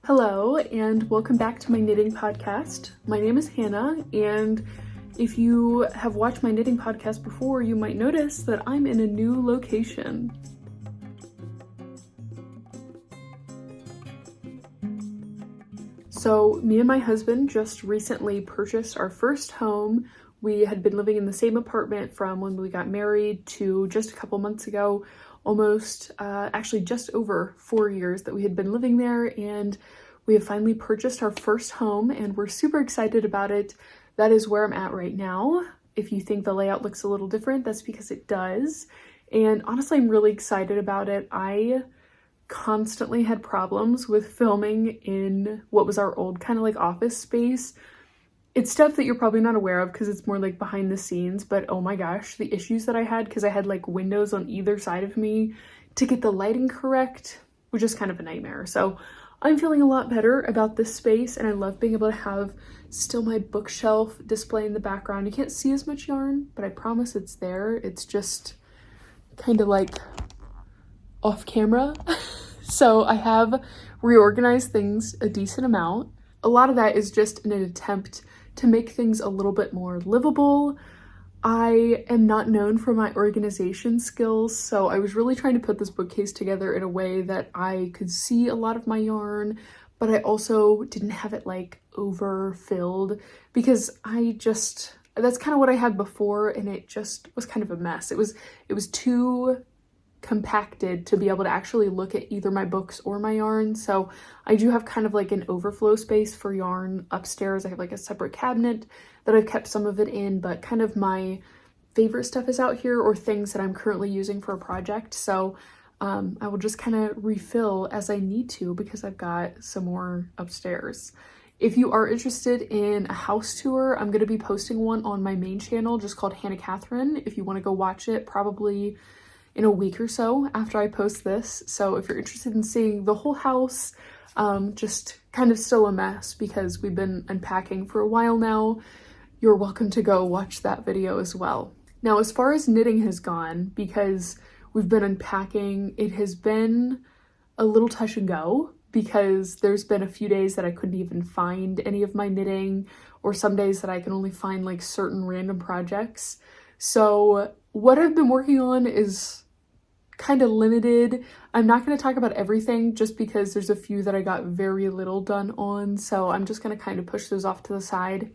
Hello, and welcome back to my knitting podcast. My name is Hannah, and if you have watched my knitting podcast before, you might notice that I'm in a new location. So, me and my husband just recently purchased our first home. We had been living in the same apartment from when we got married to just a couple months ago, actually just over 4 years that we had been living there, and we have finally purchased our first home and we're super excited about it. That is where I'm at right now. If you think the layout looks a little different, that's because it does. And honestly, I'm really excited about it. I constantly had problems with filming in what was our old kind of like office space. It's stuff that you're probably not aware of because it's more like behind the scenes, but oh my gosh, the issues that I had because I had like windows on either side of me to get the lighting correct was just kind of a nightmare. So I'm feeling a lot better about this space, and I love being able to have still my bookshelf display in the background. You can't see as much yarn, but I promise it's there. It's just kind of like off camera. So I have reorganized things a decent amount. A lot of that is just in an attempt to make things a little bit more livable. I am not known for my organization skills, so I was really trying to put this bookcase together in a way that I could see a lot of my yarn, but I also didn't have it like overfilled because that's kind of what I had before, and it just was kind of a mess. It was too compacted to be able to actually look at either my books or my yarn. So I do have kind of like an overflow space for yarn upstairs. I have like a separate cabinet that I've kept some of it in, but kind of my favorite stuff is out here or things that I'm currently using for a project. So I will just kind of refill as I need to because I've got some more upstairs. If you are interested in a house tour, I'm going to be posting one on my main channel just called Hannah Catherine. If you want to go watch it, probably in a week or so after I post this. So if you're interested in seeing the whole house, just kind of still a mess because we've been unpacking for a while now, you're welcome to go watch that video as well. Now, as far as knitting has gone, because we've been unpacking, it has been a little touch and go because there's been a few days that I couldn't even find any of my knitting, or some days that I can only find like certain random projects. So what I've been working on is kind of limited. I'm not going to talk about everything just because there's a few that I got very little done on, so I'm just going to kind of push those off to the side.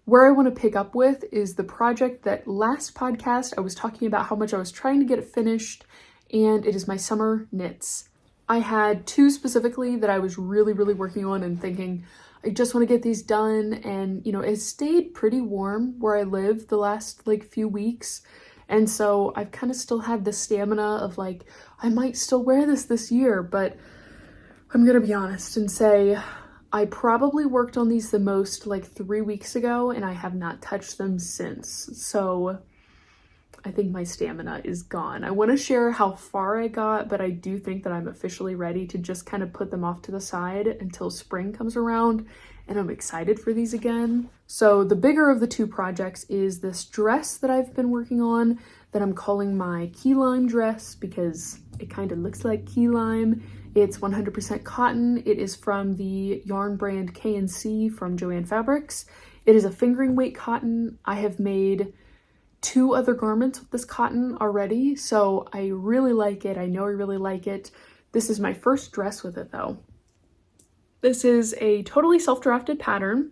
Where I want to pick up with is the project that last podcast I was talking about how much I was trying to get it finished, and it is my summer knits. I had two specifically that I was really working on and thinking I just want to get these done, and you know, it stayed pretty warm where I live the last like few weeks. And so I've kind of still had the stamina of like, I might still wear this year, but I'm gonna be honest and say I probably worked on these the most like 3 weeks ago, and I have not touched them since. So I think my stamina is gone. I want to share how far I got, but I do think that I'm officially ready to just kind of put them off to the side until spring comes around, and I'm excited for these again. So the bigger of the two projects is this dress that I've been working on that I'm calling my key lime dress because it kind of looks like key lime. It's 100% cotton. It is from the yarn brand K&C from Joann Fabrics. It is a fingering weight cotton. I have made 2 other garments with this cotton already, so I really like it. I know I really like it. This is my first dress with it though. This is a totally self-drafted pattern.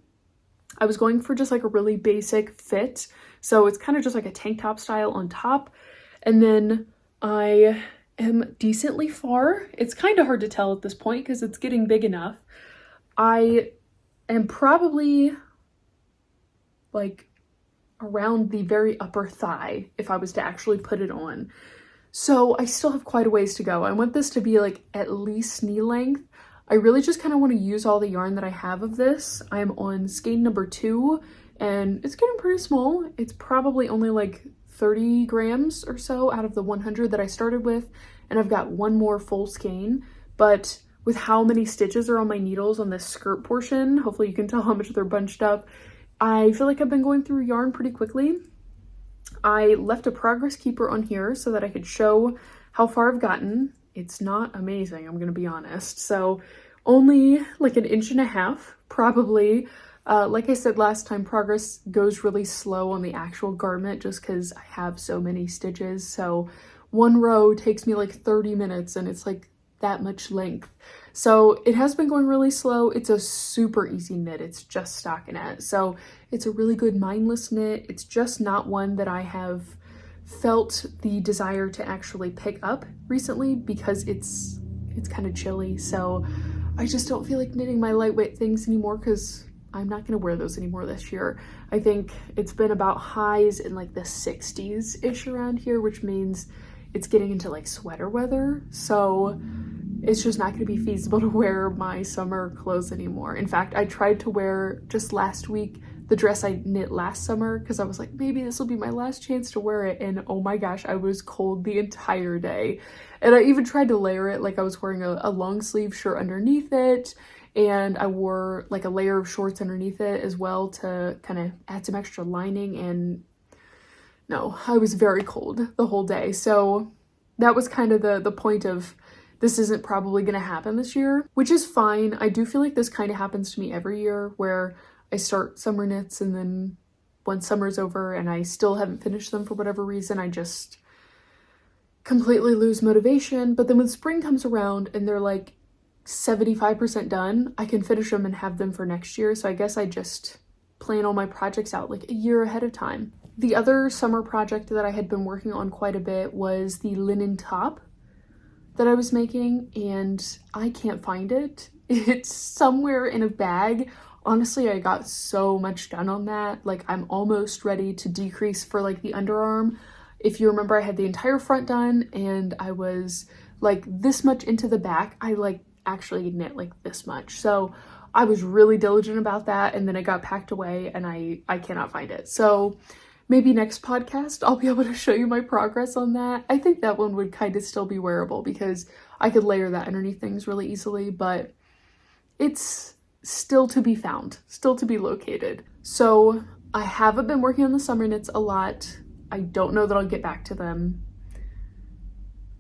I was going for just like a really basic fit, so it's kind of just like a tank top style on top, and then I am decently far. It's kind of hard to tell at this point because it's getting big enough. I am probably like around the very upper thigh if I was to actually put it on. So I still have quite a ways to go. I want this to be like at least knee length. I really just kind of want to use all the yarn that I have of this. I'm on skein number 2 and it's getting pretty small. It's probably only like 30 grams or so out of the 100 that I started with, and I've got one more full skein. But with how many stitches are on my needles on this skirt portion, hopefully you can tell how much they're bunched up, I feel like I've been going through yarn pretty quickly. I left a progress keeper on here so that I could show how far I've gotten. It's not amazing, I'm gonna be honest. So only like an inch and a half, probably. Like I said last time, progress goes really slow on the actual garment just because I have so many stitches. So one row takes me like 30 minutes and it's like that much length. So it has been going really slow. It's a super easy knit. It's just stockinette. So it's a really good mindless knit. It's just not one that I have felt the desire to actually pick up recently because it's kind of chilly. So I just don't feel like knitting my lightweight things anymore because I'm not going to wear those anymore this year. I think it's been about highs in like the 60s-ish around here, which means it's getting into like sweater weather. So it's just not going to be feasible to wear my summer clothes anymore. In fact, I tried to wear just last week the dress I knit last summer because I was like, maybe this will be my last chance to wear it. And oh my gosh, I was cold the entire day. And I even tried to layer it, like I was wearing a long sleeve shirt underneath it. And I wore like a layer of shorts underneath it as well to kind of add some extra lining. And no, I was very cold the whole day. So that was kind of the point of this isn't probably going to happen this year, which is fine. I do feel like this kind of happens to me every year where I start summer knits and then once summer's over and I still haven't finished them for whatever reason, I just completely lose motivation. But then when spring comes around and they're like 75% done, I can finish them and have them for next year. So I guess I just plan all my projects out like a year ahead of time. The other summer project that I had been working on quite a bit was the linen top that I was making, and I can't find it. It's somewhere in a bag. Honestly, I got so much done on that. Like I'm almost ready to decrease for like the underarm. If you remember, I had the entire front done and I was like this much into the back. I like actually knit like this much. So I was really diligent about that, and then it got packed away and I cannot find it. So maybe next podcast I'll be able to show you my progress on that. I think that one would kind of still be wearable because I could layer that underneath things really easily, but it's still to be found, still to be located. So I haven't been working on the summer knits a lot. I don't know that I'll get back to them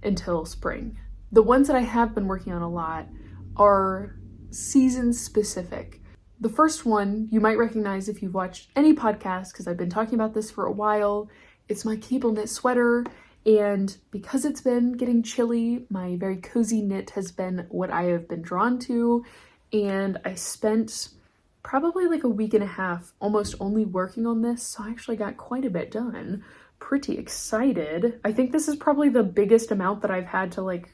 until spring. The ones that I have been working on a lot are season specific. The first one you might recognize if you've watched any podcast because I've been talking about this for a while. It's my cable knit sweater, and because it's been getting chilly, my very cozy knit has been what I have been drawn to, and I spent probably like a week and a half almost only working on this, so I actually got quite a bit done. Pretty excited. I think this is probably the biggest amount that I've had to like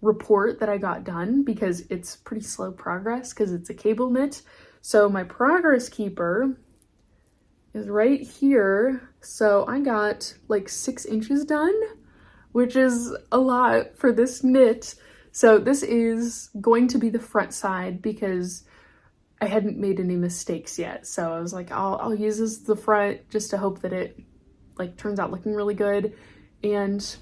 report that I got done because it's pretty slow progress because it's a cable knit. So my progress keeper is right here. So I got like 6 inches done, which is a lot for this knit. So this is going to be the front side because I hadn't made any mistakes yet. So I was like, I'll use this as the front just to hope that it like turns out looking really good. And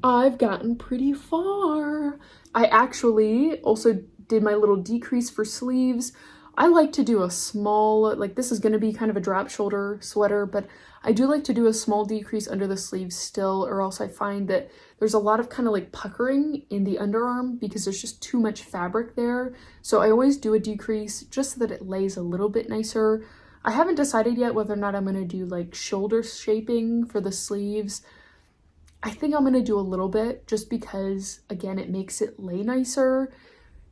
I've gotten pretty far. I actually also did my little decrease for sleeves. I like to do a small, like this is going to be kind of a drop shoulder sweater, but I do like to do a small decrease under the sleeves still, or else I find that there's a lot of kind of like puckering in the underarm because there's just too much fabric there. So I always do a decrease just so that it lays a little bit nicer. I haven't decided yet whether or not I'm going to do like shoulder shaping for the sleeves. I think I'm going to do a little bit just because, again, it makes it lay nicer.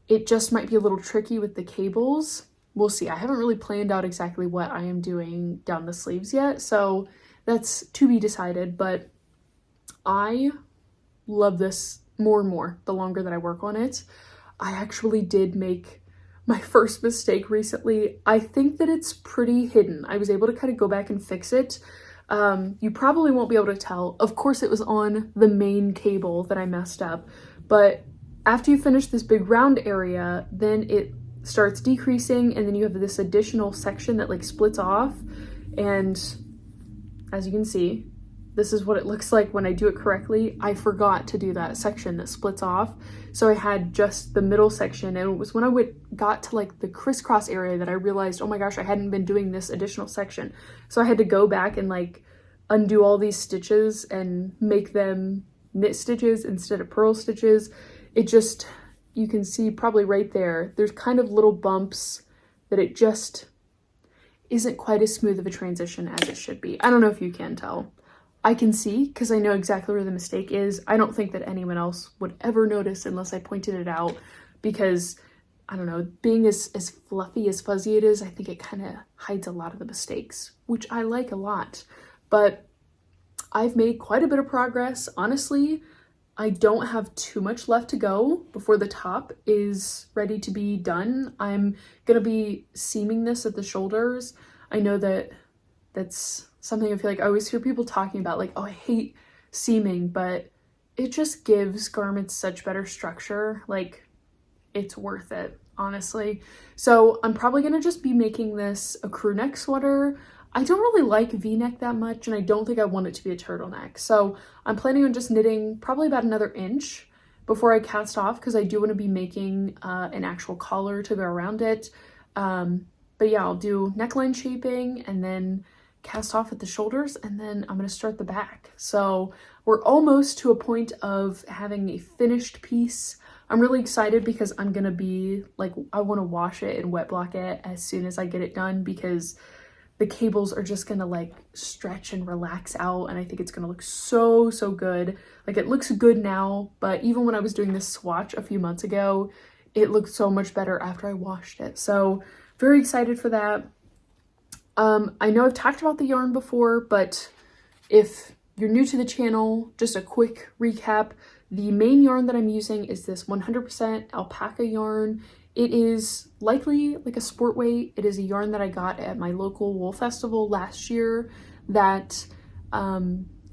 It just might be a little tricky with the cables. We'll see. I haven't really planned out exactly what I am doing down the sleeves yet, so that's to be decided, but I love this more and more the longer that I work on it. I actually did make my first mistake recently. I think that it's pretty hidden. I was able to kind of go back and fix it. You probably won't be able to tell. Of course, it was on the main cable that I messed up, but after you finish this big round area, then it starts decreasing, and then you have this additional section that like splits off, and as you can see, this is what it looks like when I do it correctly. I forgot to do that section that splits off, so I had just the middle section, and it was when I got to like the crisscross area that I realized, oh my gosh, I hadn't been doing this additional section. So I had to go back and like undo all these stitches and make them knit stitches instead of purl stitches. It just, you can see probably right there, there's kind of little bumps that it just isn't quite as smooth of a transition as it should be. I don't know if you can tell. I can see because I know exactly where the mistake is. I don't think that anyone else would ever notice unless I pointed it out because, I don't know, being as fluffy as fuzzy it is, I think it kind of hides a lot of the mistakes, which I like a lot. But I've made quite a bit of progress. Honestly, I don't have too much left to go before the top is ready to be done. I'm gonna be seaming this at the shoulders. I know that that's something I feel like I always hear people talking about, like, oh, I hate seaming, but it just gives garments such better structure. Like, it's worth it, honestly. So I'm probably gonna just be making this a crew neck sweater. I don't really like V-neck that much, and I don't think I want it to be a turtleneck. So I'm planning on just knitting probably about another inch before I cast off, because I do want to be making an actual collar to go around it. But yeah, I'll do neckline shaping and then cast off at the shoulders, and then I'm going to start the back. So we're almost to a point of having a finished piece. I'm really excited because I'm going to be like, I want to wash it and wet block it as soon as I get it done, because the cables are just going to like stretch and relax out, and I think it's going to look so, so good. Like, it looks good now, but even when I was doing this swatch a few months ago, it looked so much better after I washed it. So very excited for that. I know I've talked about the yarn before, but if you're new to the channel, just a quick recap. The main yarn that I'm using is this 100% alpaca yarn. It is likely like a sport weight. It is a yarn that I got at my local wool festival last year that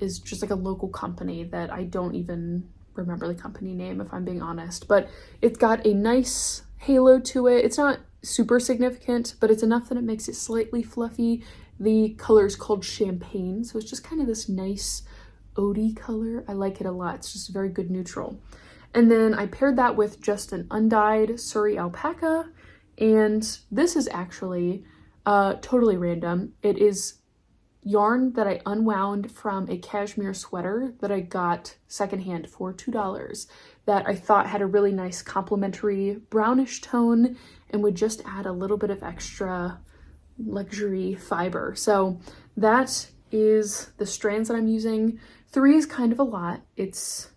is just like a local company that I don't even remember the company name, if I'm being honest. But it's got a nice halo to it. It's not super significant, but it's enough that it makes it slightly fluffy. The color is called Champagne, so it's just kind of this nice Odie color. I like it a lot. It's just a very good neutral. And then I paired that with just an undyed Surrey alpaca, and this is actually totally random. It is yarn that I unwound from a cashmere sweater that I got secondhand for $2 that I thought had a really nice complementary brownish tone and would just add a little bit of extra luxury fiber. So that is the strands that I'm using. 3 is kind of a lot. It's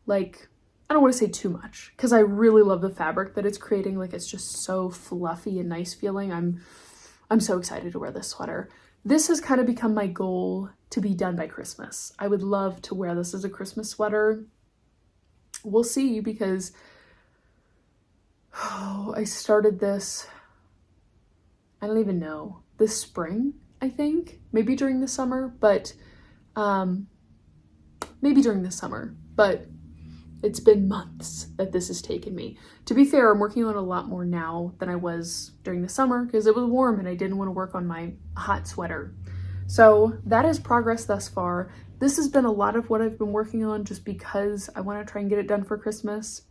like, I don't want to say too much because I really love the fabric that it's creating. Like, it's just so fluffy and nice feeling. I'm so excited to wear this sweater. This has kind of become my goal to be done by Christmas. I would love to wear this as a Christmas sweater. We'll see, because I started this, I don't even know, this spring, I think, maybe during the summer, but it's been months that this has taken me. To be fair, I'm working on a lot more now than I was during the summer because it was warm and I didn't want to work on my hot sweater. So that is progress thus far. This has been a lot of what I've been working on just because I want to try and get it done for Christmas.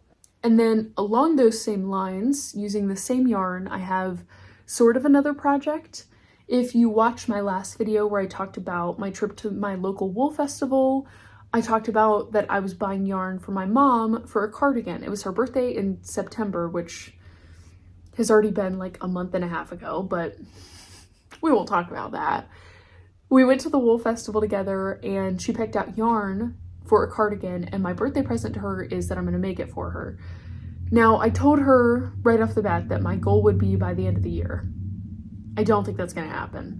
And then along those same lines, using the same yarn, I have sort of another project. If you watched my last video where I talked about my trip to my local wool festival, I talked about that I was buying yarn for my mom for a cardigan. It was her birthday in September, which has already been like a month and a half ago, but we won't talk about that. We went to the wool festival together and she picked out yarn for a cardigan, and my birthday present to her is that I'm going to make it for her. Now, I told her right off the bat that my goal would be by the end of the year. I don't think that's going to happen.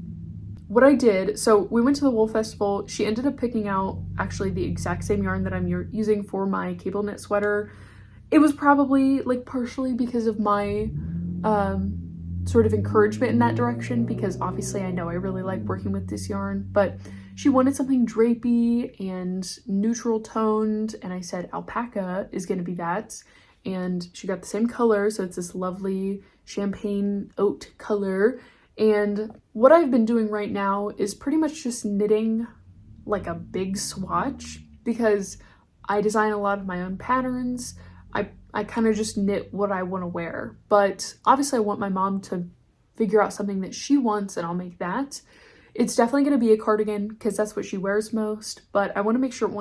What I did, so we went to the wool festival. She ended up picking out actually the exact same yarn that I'm using for my cable knit sweater. It was probably like partially because of my sort of encouragement in that direction, because obviously I know I really like working with this yarn, but she wanted something drapey and neutral toned, and I said alpaca is going to be that, and she got the same color, so it's this lovely champagne oat color. And what I've been doing right now is pretty much just knitting like a big swatch, because I design a lot of my own patterns. I kind of just knit what I want to wear, but obviously I want my mom to figure out something that she wants and I'll make that. It's definitely going to be a cardigan because that's what she wears most, but I want to make sure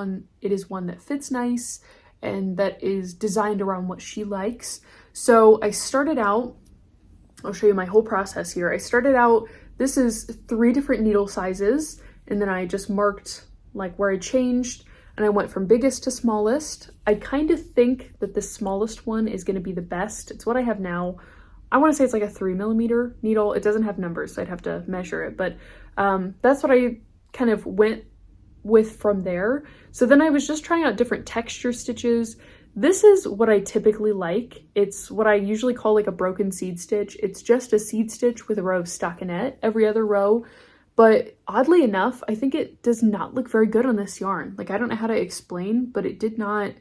it is one that fits nice and that is designed around what she likes. So I started out, I'll show you my whole process here. I started out, this is 3 different needle sizes, and then I just marked like where I changed, and I went from biggest to smallest. I kind of think that the smallest one is going to be the best. It's what I have now. I want to say it's like a 3mm needle. It doesn't have numbers, so I'd have to measure it, but that's what I kind of went with from there. So then I was just trying out different texture stitches. This is what I typically like. It's what I usually call like a broken seed stitch. It's just a seed stitch with a row of stockinette every other row. But oddly enough, I think it does not look very good on this yarn. Like, I don't know how to explain, but it did not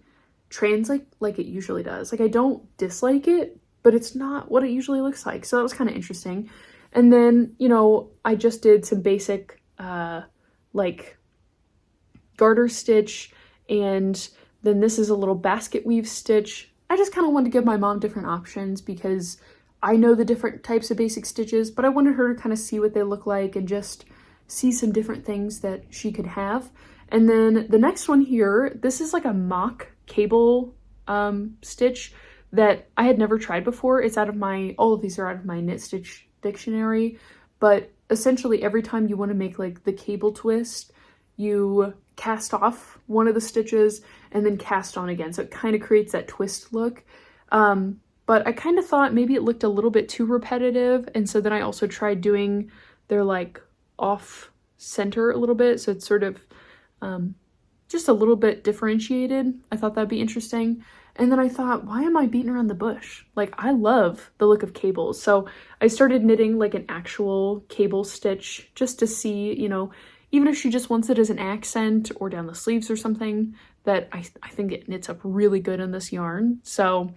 translate like it usually does. Like, I don't dislike it, but it's not what it usually looks like. So that was kind of interesting. And then, you know, I just did some basic like garter stitch, and then this is a little basket weave stitch. I just kind of wanted to give my mom different options because I know the different types of basic stitches, but I wanted her to kind of see what they look like and just see some different things that she could have. And then the next one here, this is like a mock cable stitch that I had never tried before. It's out of my, all of these are out of my Knit Stitch dictionary, but essentially every time you want to make like the cable twist, you cast off one of the stitches and then cast on again. So it kind of creates that twist look. But I kind of thought maybe it looked a little bit too repetitive. And so then I also tried doing their like off center a little bit. So it's sort of just a little bit differentiated. I thought that'd be interesting. And then I thought, why am I beating around the bush? Like, I love the look of cables. So I started knitting like an actual cable stitch just to see, you know, even if she just wants it as an accent or down the sleeves or something, that I think it knits up really good in this yarn. So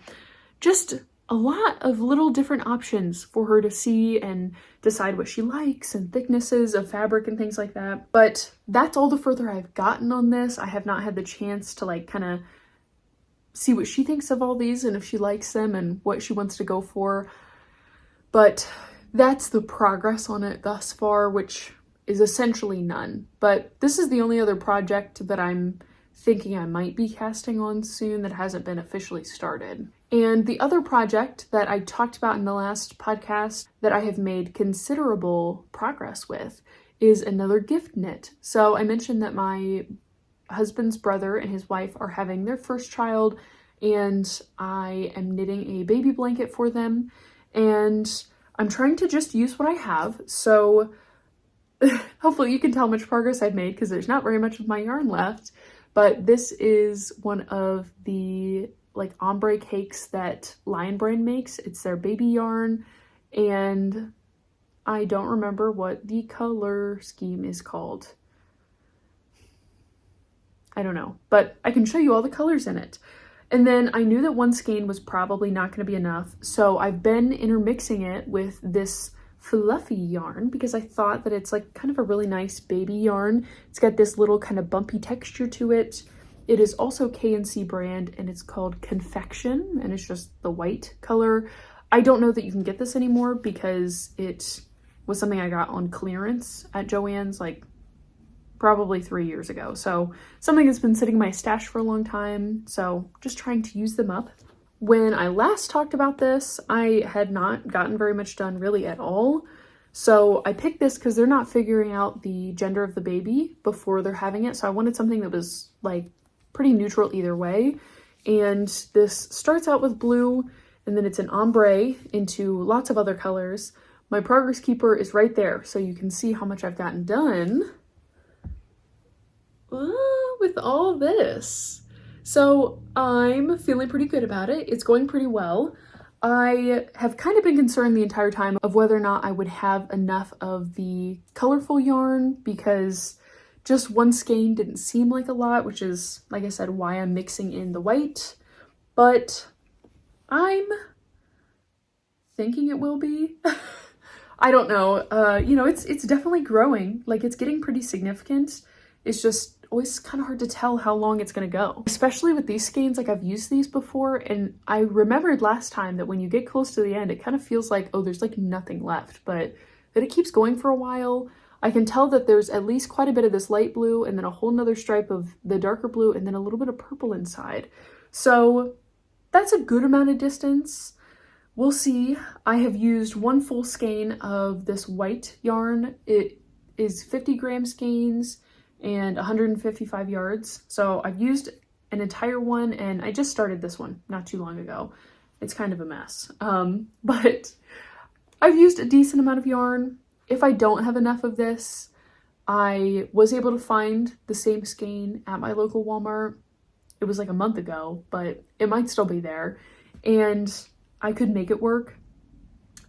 just a lot of little different options for her to see and decide what she likes and thicknesses of fabric and things like that. But that's all the further I've gotten on this. I have not had the chance to like kind of see what she thinks of all these and if she likes them and what she wants to go for. But that's the progress on it thus far, which is essentially none. But this is the only other project that I'm thinking I might be casting on soon that hasn't been officially started. And the other project that I talked about in the last podcast that I have made considerable progress with is another gift knit. So I mentioned that my husband's brother and his wife are having their first child, and I am knitting a baby blanket for them, and I'm trying to just use what I have. So hopefully you can tell how much progress I've made because there's not very much of my yarn left. But this is one of the like ombre cakes that Lion Brand makes. It's their baby yarn, and I don't remember what the color scheme is called. I don't know, but I can show you all the colors in it. And then I knew that one skein was probably not going to be enough, so I've been intermixing it with this fluffy yarn because I thought that it's like kind of a really nice baby yarn. It's got this little kind of bumpy texture to it. It is also K&C brand, and it's called Confection, and it's just the white color. I don't know that you can get this anymore because it was something I got on clearance at Joann's like probably 3 years ago. So something that's been sitting in my stash for a long time. So just trying to use them up. When I last talked about this, I had not gotten very much done really at all. So I picked this because they're not figuring out the gender of the baby before they're having it. So I wanted something that was like pretty neutral either way. And this starts out with blue, and then it's an ombre into lots of other colors. My progress keeper is right there, so you can see how much I've gotten done with all this. So I'm feeling pretty good about it. It's going pretty well. I have kind of been concerned the entire time of whether or not I would have enough of the colorful yarn because just one skein didn't seem like a lot, which is, like I said, why I'm mixing in the white. But I'm thinking it will be. I don't know. You know, it's definitely growing. Like, it's getting pretty significant. It's just always kind of hard to tell how long it's going to go. Especially with these skeins, like I've used these before, and I remembered last time that when you get close to the end, it kind of feels like, oh, there's like nothing left, but that it keeps going for a while. I can tell that there's at least quite a bit of this light blue and then a whole nother stripe of the darker blue and then a little bit of purple inside. So that's a good amount of distance. We'll see. I have used one full skein of this white yarn. It is 50 gram skeins and 155 yards. So I've used an entire one, and I just started this one not too long ago. It's kind of a mess. But I've used a decent amount of yarn. If I don't have enough of this, I was able to find the same skein at my local Walmart. It was like a month ago, but it might still be there. And I could make it work.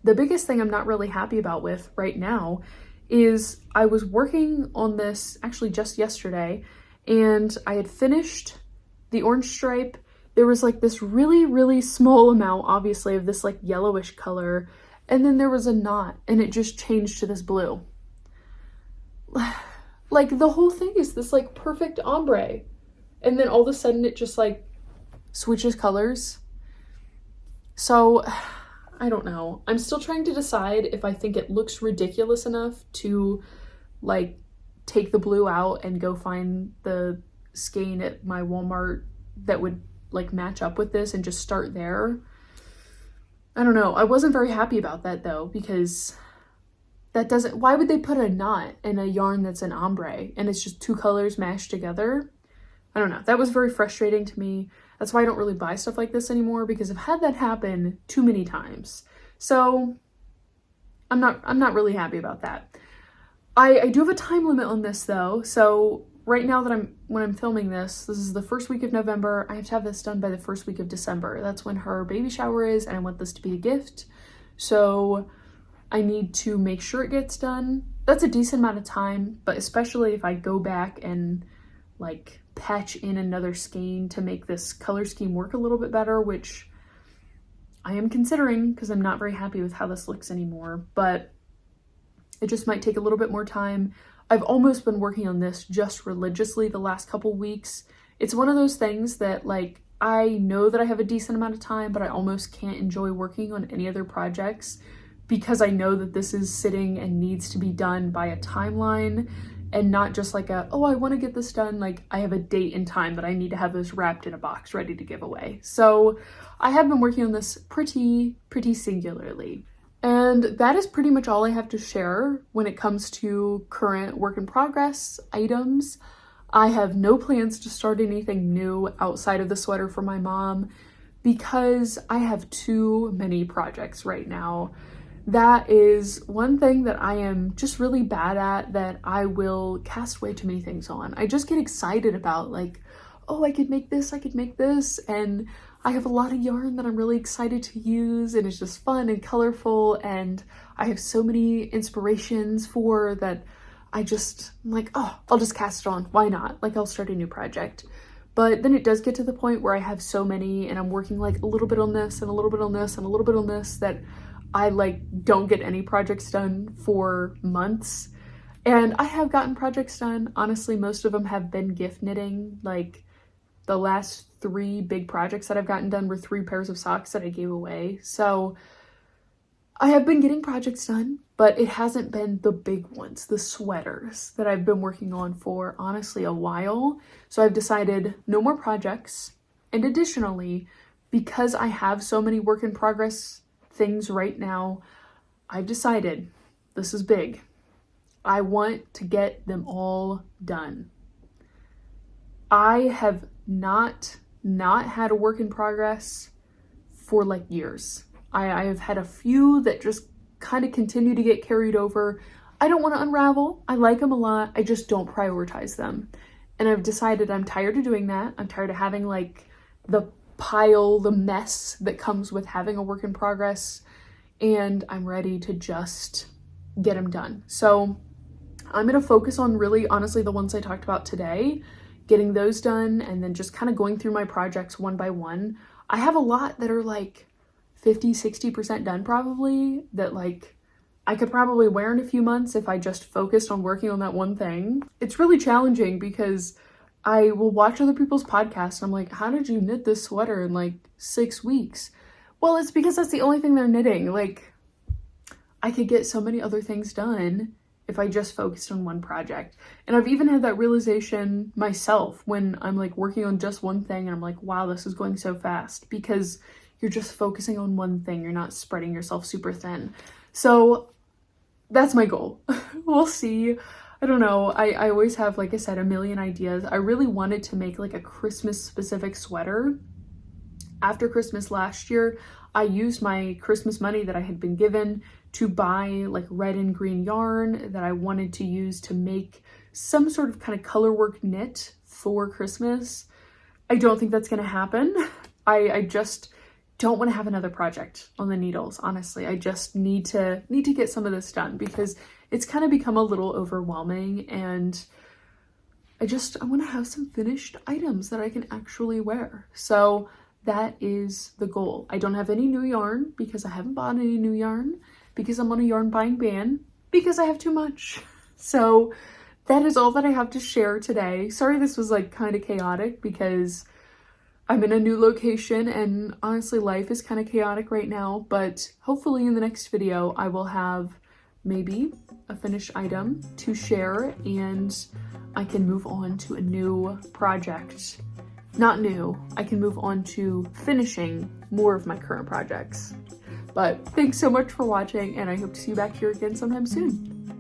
The biggest thing I'm not really happy about with right now is I was working on this actually just yesterday, and I had finished the orange stripe. There was like this really, really small amount, obviously, of this like yellowish color, and then there was a knot, and it just changed to this blue. Like the whole thing is this like perfect ombre, and then all of a sudden it just like switches colors. So I don't know. I'm still trying to decide if I think it looks ridiculous enough to like take the blue out and go find the skein at my Walmart that would like match up with this and just start there. I don't know. I wasn't very happy about that though, because that doesn't, why would they put a knot in a yarn that's an ombre and it's just two colors mashed together? I don't know. That was very frustrating to me. That's why I don't really buy stuff like this anymore, because I've had that happen too many times. So I'm not really happy about that. I do have a time limit on this though. So right now that when I'm filming this is the first week of November. I have to have this done by the first week of December. That's when her baby shower is, and I want this to be a gift. So I need to make sure it gets done. That's a decent amount of time, but especially if I go back and like patch in another skein to make this color scheme work a little bit better, which I am considering because I'm not very happy with how this looks anymore, but it just might take a little bit more time. I've almost been working on this just religiously the last couple weeks. It's one of those things that like, I know that I have a decent amount of time, but I almost can't enjoy working on any other projects because I know that this is sitting and needs to be done by a timeline, and not just like oh, I want to get this done. Like I have a date and time that I need to have this wrapped in a box ready to give away. So I have been working on this pretty singularly. And that is pretty much all I have to share when it comes to current work in progress items. I have no plans to start anything new outside of the sweater for my mom because I have too many projects right now. That is one thing that I am just really bad at, that I will cast way too many things on. I just get excited about like, oh, I could make this, and I have a lot of yarn that I'm really excited to use, and it's just fun and colorful, and I have so many inspirations for that. I'm like, oh, I'll just cast it on. Why not? Like I'll start a new project. But then it does get to the point where I have so many and I'm working like a little bit on this and a little bit on this and a little bit on this that I like don't get any projects done for months. And I have gotten projects done. Honestly, most of them have been gift knitting. Like the last 3 big projects that I've gotten done were 3 pairs of socks that I gave away. So I have been getting projects done, but it hasn't been the big ones, the sweaters that I've been working on for honestly a while. So I've decided no more projects. And additionally, because I have so many work in progress things right now, I've decided this is big. I want to get them all done. I have not had a work in progress for like years. I have had a few that just kind of continue to get carried over. I don't want to unravel. I like them a lot. I just don't prioritize them. And I've decided I'm tired of doing that. I'm tired of having like the mess that comes with having a work in progress, and I'm ready to just get them done. So I'm going to focus on really honestly the ones I talked about today, getting those done, and then just kind of going through my projects one by one. I have a lot that are like 50-60% done probably, that like I could probably wear in a few months if I just focused on working on that one thing. It's really challenging because I will watch other people's podcasts and I'm like, how did you knit this sweater in like 6 weeks? Well, it's because that's the only thing they're knitting. Like I could get so many other things done if I just focused on one project. And I've even had that realization myself when I'm like working on just one thing and I'm like, wow, this is going so fast, because you're just focusing on one thing. You're not spreading yourself super thin. So that's my goal. We'll see. I don't know. I always have, like I said, a million ideas. I really wanted to make like a Christmas specific sweater. After Christmas last year, I used my Christmas money that I had been given to buy like red and green yarn that I wanted to use to make some sort of kind of color work knit for Christmas. I don't think that's going to happen. I just don't want to have another project on the needles, honestly. I just need to get some of this done because it's kind of become a little overwhelming, and I want to have some finished items that I can actually wear. So that is the goal. I don't have any new yarn because I haven't bought any new yarn, because I'm on a yarn buying ban, because I have too much. So that is all that I have to share today. Sorry this was like kind of chaotic because I'm in a new location and honestly life is kind of chaotic right now, but hopefully in the next video I will have maybe a finished item to share and I can move on to a new project. Not new, I can move on to finishing more of my current projects. But thanks so much for watching, and I hope to see you back here again sometime soon.